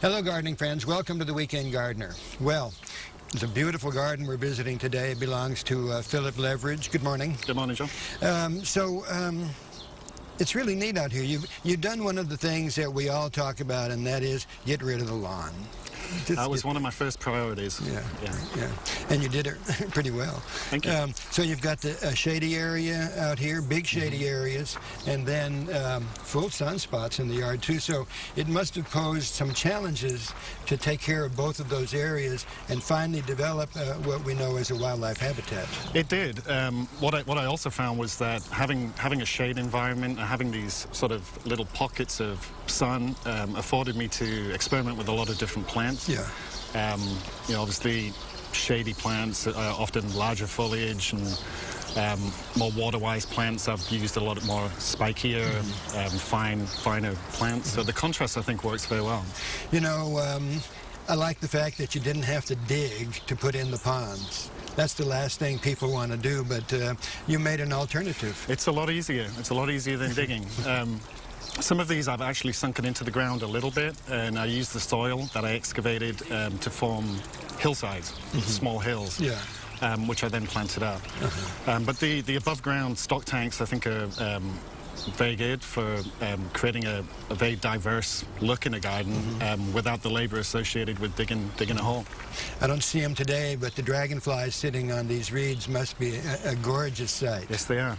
Hello, gardening friends. Welcome to the Weekend Gardener. Well, it's a beautiful garden we're visiting today. It belongs to Philip Leverage. Good morning. Good morning, John. It's really neat out here. You've done one of the things that we all talk about, and that is get rid of the lawn. That was one of my first priorities. Yeah. And you did it pretty well. Thank you. So you've got the shady area out here, big shady areas, and then full sunspots in the yard too. So it must have posed some challenges to take care of both of those areas and finally develop what we know as a wildlife habitat. It did. What I also found was that having a shade environment and having these sort of little pockets of sun afforded me to experiment with a lot of different plants. Yeah. Obviously shady plants are often larger foliage, and more water-wise plants I've used a lot more spikier, finer plants. So the contrast, I think, works very well. You know, I like the fact that you didn't have to dig to put in the ponds. That's the last thing people want to do, but you made an alternative. It's a lot easier. It's a lot easier than digging. Some of these I've actually sunken into the ground a little bit, and I used the soil that I excavated to form hillsides, small hills, which I then planted up. But the above-ground stock tanks, I think, are very good for creating a very diverse look in a garden without the labor associated with digging a hole. I don't see them today, but the dragonflies sitting on these reeds must be a gorgeous sight. Yes, they are.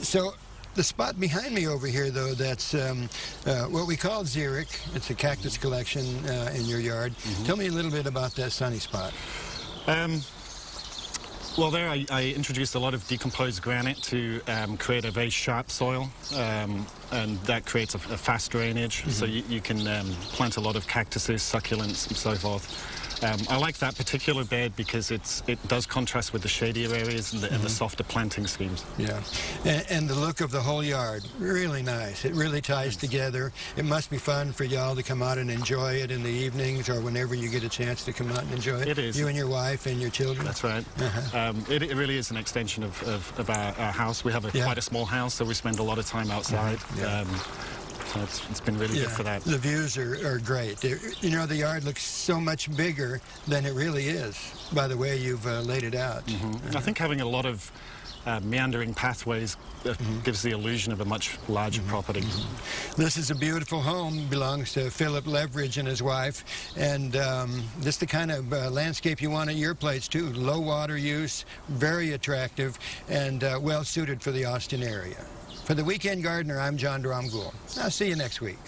So the spot behind me over here, though, that's what we call xeric. It's a cactus collection in your yard. Tell me a little bit about that sunny spot. Well, there I introduced a lot of decomposed granite to create a very sharp soil, and that creates a fast drainage, so you can plant a lot of cactuses, succulents, and so forth. I like that particular bed because it does contrast with the shadier areas and the softer planting schemes. Yeah, and the look of the whole yard, really nice. It really ties together. It must be fun for y'all to come out and enjoy it in the evenings or whenever you get a chance to come out and enjoy it. It is. You and your wife and your children. That's right. It really is an extension of our house. We have quite a small house, so we spend a lot of time outside. So it's been really good for that. The views are great. You know, the yard looks so much bigger than it really is by the way you've laid it out. I think having a lot of meandering pathways gives the illusion of a much larger property. This is a beautiful home, belongs to Philip Leverage and his wife, and this is the kind of landscape you want at your place too. Low water use, very attractive, and well suited for the Austin area. For the Weekend Gardener, I'm John Dromgoole. I'll see you next week.